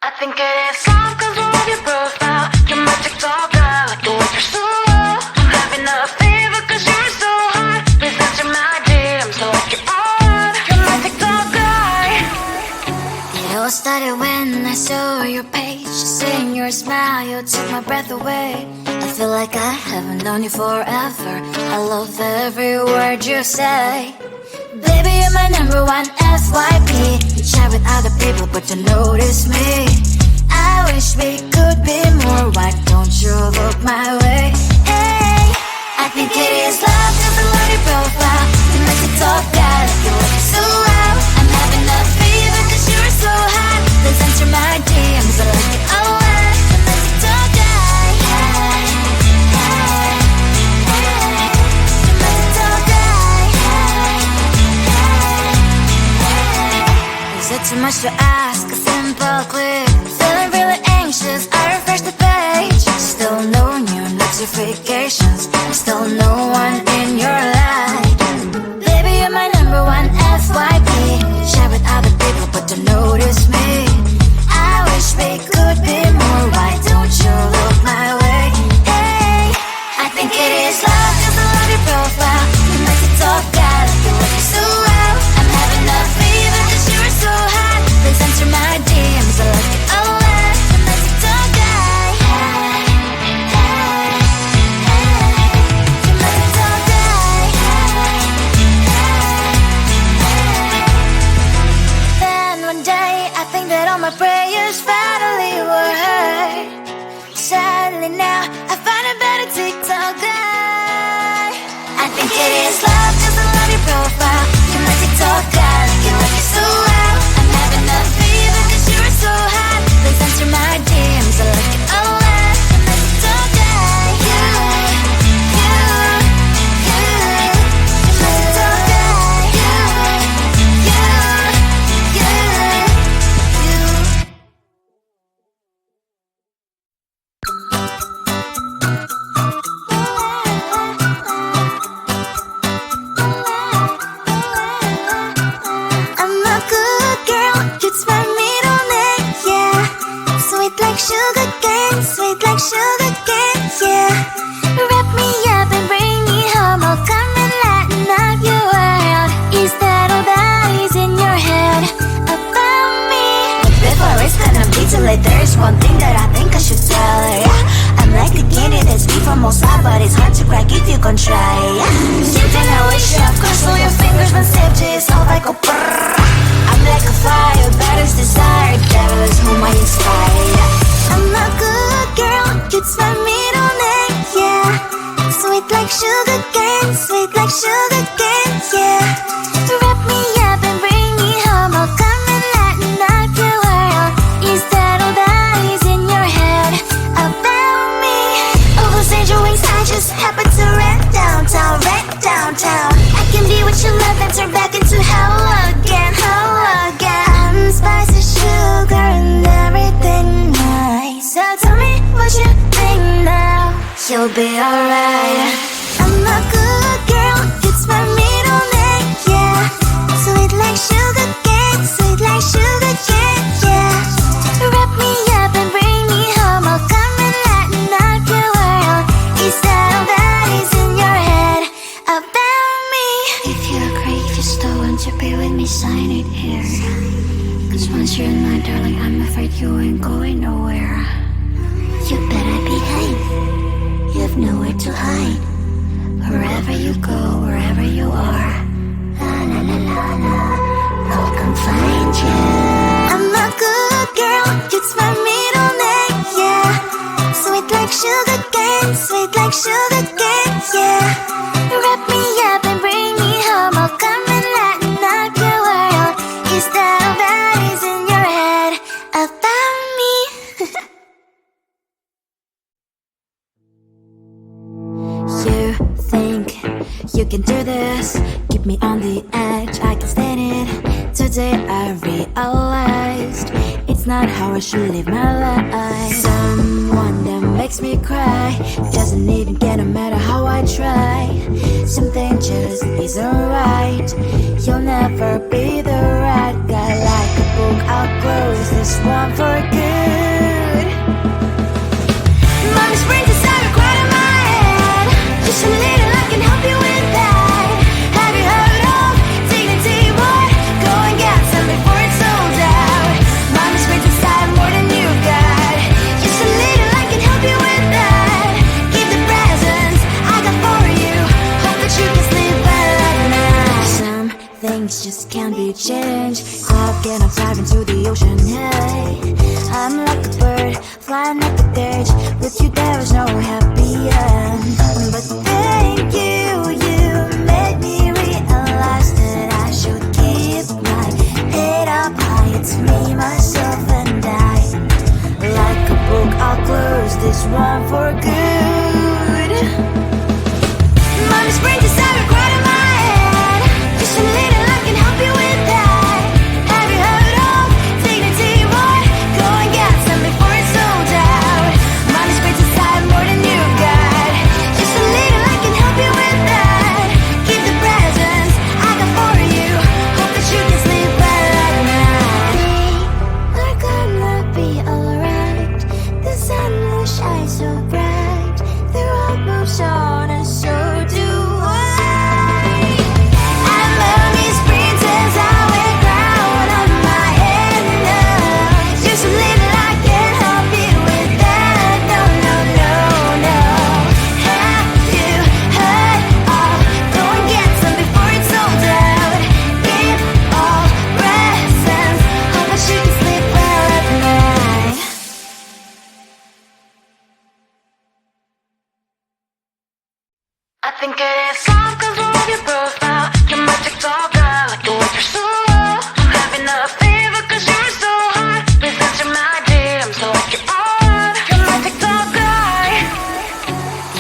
I think it is soft cause we're on your profile. You're my TikTok guy, like the way you're so low. I'm having a fever cause you're so hot. Please answer my DMs like you're on. You're my TikTok guy. It all started when I saw your page. Seeing your smile, you took my breath away. I feel like I haven't known you forever. I love every word you say. Baby, you're my number one FYP. You chat with other people but don't notice me. I wish we could be more. Why don't you look my way? Hey, I think it is love cause I love your profile. You make it talk guy like you look so well. I'm having a fever cause you're so hot. Please answer my DMs, I like it a lot. You make it talk guy. Hey, hey, hey. You make it talk guy. Is it too much to ask? A simple click. Feeling really anxious, I refresh the page. Still no new notifications. Still no one in your life. Baby, you're my number one FYP. Share with other people but don't notice me. I wish we could be more. Why don't you look my way? Hey, I think it is love cause I love your profile. You make it talk guy like you look so well. I'm having a fever cause you're so hot. Please answer my DMs, I like it a lot. You make it talk guy. Hey, hey, hey. You make it talk guy. Hey, hey, hey. Then one day I think that all my prayers finally were heard. Sadly now I find a better TikTok guy. I think it is love cause I love your profile. You make it talk guy like you look so well. I'm having a fever cause you're so hot. Please answer my DMs, I like it a lot. You make it talk guy. You make it talk guy. You. I'm a good girl, it's my middle name, yeah. Sweet like sugar cane, sweet like sugar cane, yeah. Wrap me up and bring me home, I'll come and lighten up your world. Is that all that is in your head about me? Before it's gonna be too late, there's one thing that I think I should tell her, yeah. I'm like the candy that's sweet from outside, but it's hard to crack if you can try, yeah. Something I wish you have crossed all your fingers when safety is off, I go brrrr. I'm like a fire, battles desire, devil is whom I inspire, yeah. I'm a good girl, it's my middle name, yeah. Sweet like sugar cane, sweet like sugar cane, yeah. Wrap me up and bring me home, I'll come and lighten up your world. Is that all that is in your head about me? All those angel wings I just happen to rent downtown, I can be what you love and turn back into hell again, I'm spicy sugar and everything nice. So tell me what you think now, you'll be alright. I'm a good girl, it's my middle name, yeah. Sweet like sugar cane, sweet like sugar cane, yeah. Wrap me up and bring me home, I'll come and lighten up your world. Is that all that is in your head about me? If you agree, if you still want to be with me, sign it here. Cause once you're in my darling, I'm afraid you ain't going nowhere. You better behave, you have nowhere to hide. Wherever you go, wherever you are, la la la la la, no one can find you. I'm a good girl, it's my middle name, yeah. Sweet like sugar cane, sweet like sugar cane, yeah. Wrap me up and bring me home, I'll come and lighten up your world. Is that all that is in your head about me? You think you can do this, keep me on the edge, I can stand it. Today I realized it's not how I should live my life. Someone that makes me cry doesn't even get no matter how I try. Something just isn't right, you'll never be the right guy. Like a book, I'll close this one for good. line at the gauge. With you there was no happy end. But thank you, you made me realize that I should keep my head up high. It's me, myself and I. Like a book, I'll close this one for good. Mommy's brain decided right in my head. Just a little, I can help you with that. Have you heard of dignity, boy? Go and get some before it's sold out. Mommy's brain decided more than you got. Just a little, I can help you with that. Keep the presents I got for you. Hope that you can sleep well at night. We're gonna be alright. The sun will shine so bright. The road moves on and so do I. And mommy's princess, I wear crown on my head now. Just a little, I can help you with that. No, no, no, no. Have you heard of? Go and get some before it's sold out. Give all presents. Hope that you can sleep well at night. I think it is soft 'cause I love your profile. You're my TikTok guy, like the way you're so low. I'm having a fever 'cause you're so hot. Please answer my DMs so I can on. You're my TikTok guy.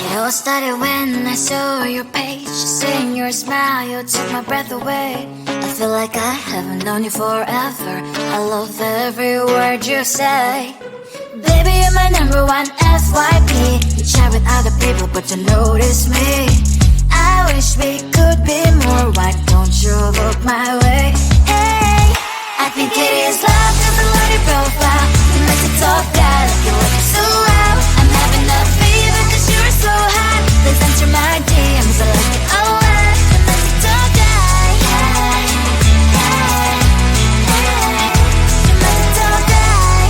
It all started when I saw your page. Seeing your smile, you took my breath away. I feel like I haven't known you forever. I love every word you say. Baby, you're my number one FYP. You chat with other people, but you notice me. I wish we could be more. Why don't you look my way? Hey, I think it is love 'cause I love your profile. You make it talk guy, like you look so well. I'm having a fever 'cause you're so hot. Please answer my DMs, I like it a lot. You make it talk guy. Hey, hey, hey. You make it talk guy.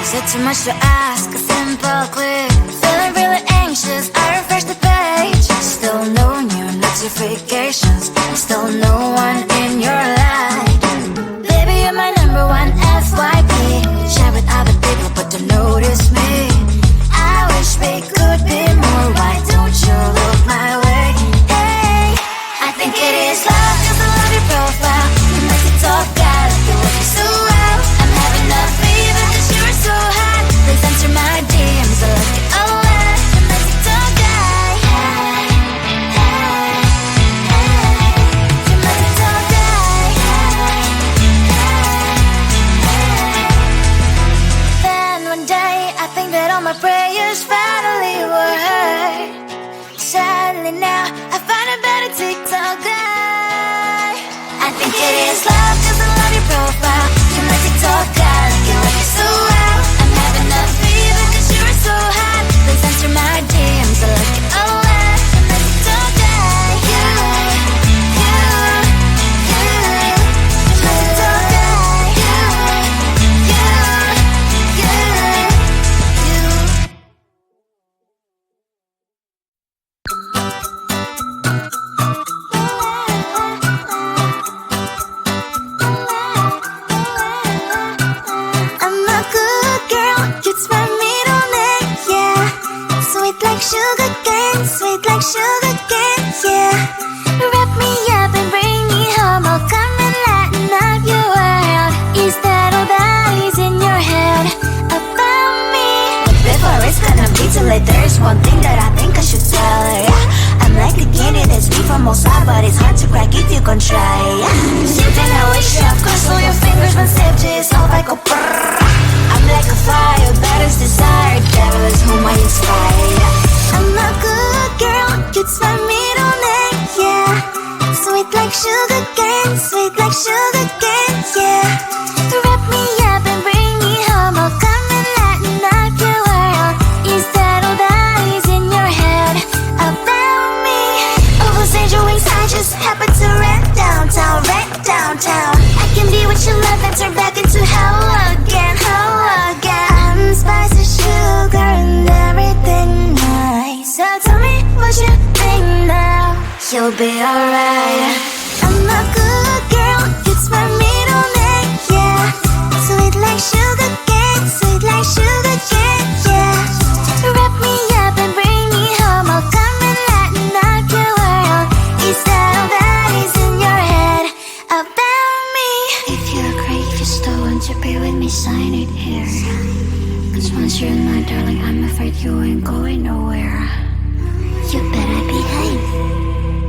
Is it too much to ask? A simple click. Feeling really anxious, I refresh the page. Still no new notifications. Still no one in your life. Baby, you're my number one FYP. Share with other people, but don't notice me. I wish we could be more. Why don't you look my way? Hey, I think it is love 'cause I love your profile. You make it talk guy, like you look so well. I'm having a fever 'cause you're so hot. Please answer my DMs, I like it a lot. You make it talk guy. Hey, hey, hey. You make it talk guy. Hey, hey, hey. Then one day I think that all my prayers finally were heard. Sadly now I find a better TikTok guy. I think it is love 'cause I love your profile. You make it talk guy, like you look so well. I'm having a fever 'cause you're so hot. Please answer my DMs, I like it a lot. You make it talk guy. You, you, you. You make it talk guy. You, you, you, you. I'm a good girl, it's my middle name, yeah. Sweet like sugar cane, sweet like sugar cane, yeah. Wrap me up and bring me home, I'll come and lighten up your world. Is that all that is in your head about me? Before it's gonna be too late, there's one thing that I think I should tell her, yeah. I'm like the candy that's sweet from outside, but it's hard to crack if you can try, yeah. Sitting I wish you have crossed all your fingers when safety is off, I go brrrr. I'm like a fire, that is desire, devil is whom I inspire. I'm a good girl, it's my middle name, yeah. Sweet like sugar cane, sweet like sugar cane, yeah. Wrap me up and bring me home, I'll come and lighten up your world. Is that all that is in your head about me? Oh, those angel wings, I just happen to rent downtown, I can be what you love and turn back into hell again, hell again. I'm spicy sugar and everything nice. So tell me what you think now. You'll be alright. I'm a good girl, it's my middle name, yeah. just don't want to be with me, sign it here. Cause once you're in my darling, I'm afraid you ain't going nowhere. You better behave,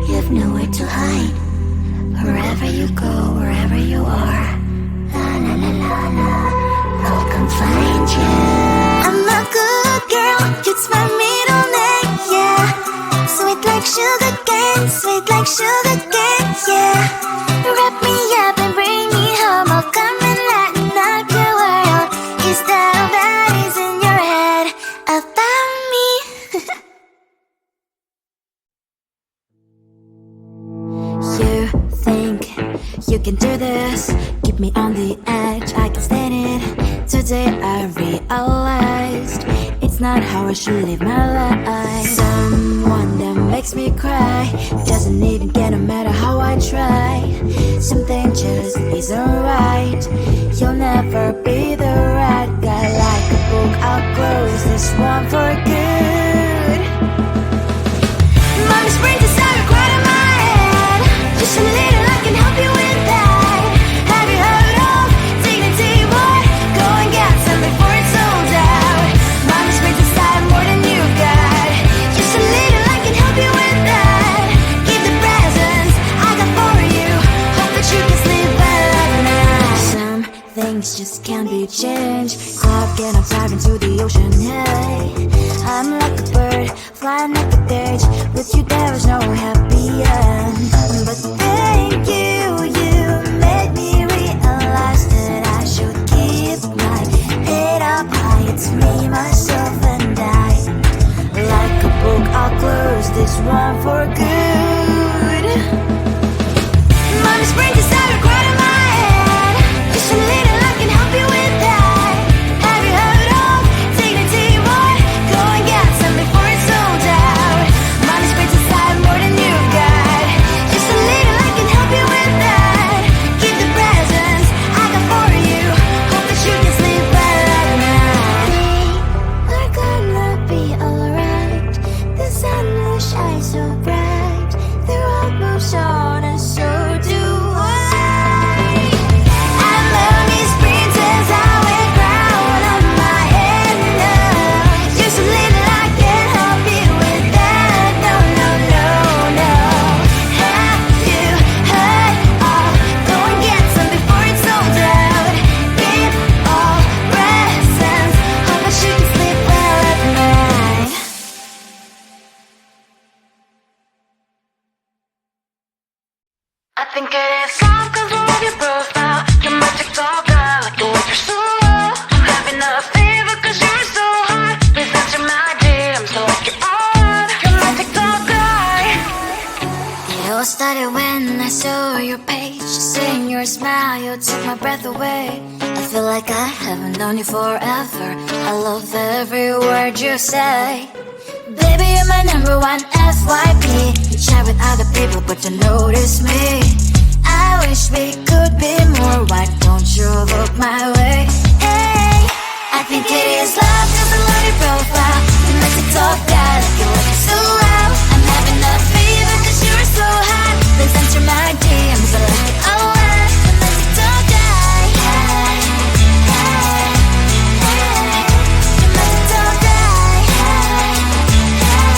you have nowhere to hide. Wherever you go, wherever you are, la la la la la, I'll come find you. I'm a good girl, it's my middle name, yeah. Sweet like sugar cane, sweet like sugar cane, yeah. Wrap me up and bring me home, I'll come and lighten up your world. Is that all that is in your head about me? You think you can do this, keep me on the edge, I can stand it. Today I realized it's not how I should live my life. Someone that makes me cry doesn't even get, no matter how I try. Something just isn't right, you'll never be the right guy. Like a book, I'll close this one for good. Mommy's brain decided quite in my head. Just a little, I can help you with that. Have you heard of dignity, boy? Go and get some before it's sold out. Mommy's brain decided more than you've got. Just a little, I can help you with that. Keep the presents I got for you. Hope that you can sleep well at night. Some things just can't be changed. Cloud and I'm diving to the ocean, hey. I'm like a bird, flying like a cage. With you there is no happy end. But thank you, you made me realize that I should keep my head up high. It's me, myself and I. Like a book, I'll close this one for good. Mommy's brain decided quite in my head. Just a little, I can help you with that. Have you heard of dignity, boy? Go and get some before it's sold out. Mommy's brain decided more than you've got. Just a little, I can help you with that. Keep the presents I got for you. Hope that you can sleep well at night. We're gonna be alright. The sun will shine so bright. The road moves on and so do I. I'm mommy's princess, I wear crown on my head now. Just a little, I can help you with that. No, no, no, no. Have you heard of? Go and get some before it's sold out. Give all presents. Hope that you can sleep well at night. I think it is love cause I love your profile. You're my TikTok guy, like the way you're so low. I'm having a fever cause you're so hot. Please answer my DMs so I can on. You're my TikTok guy. It all started when I saw your page. Seeing your smile, you took my breath away. I feel like I haven't known you forever. I love every word you say. Baby, you're my number one FYP. You chat with other people but you notice me. I wish we could be more. Why don't you look my way? Hey, I think it is love cause I love your profile. You make me talk guy like you look so loud. I'm having a fever cause you're so hot. Please answer my DMs, I like it a lot. You make me talk guy. Hey, hey, hey. You make me talk guy. Hey, hey,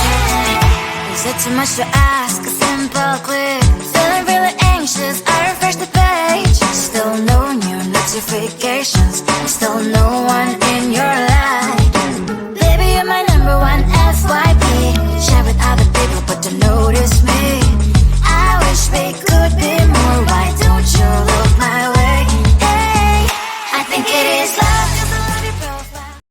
hey. Is it too much to ask? A simple click. Feeling really anxious, I refresh the page. Still no new notifications. Still no one in your life. Baby, you're my number one FYP. Share with other people but don't notice me. I wish we could be more. Why don't you look my way? Hey, I think it is love.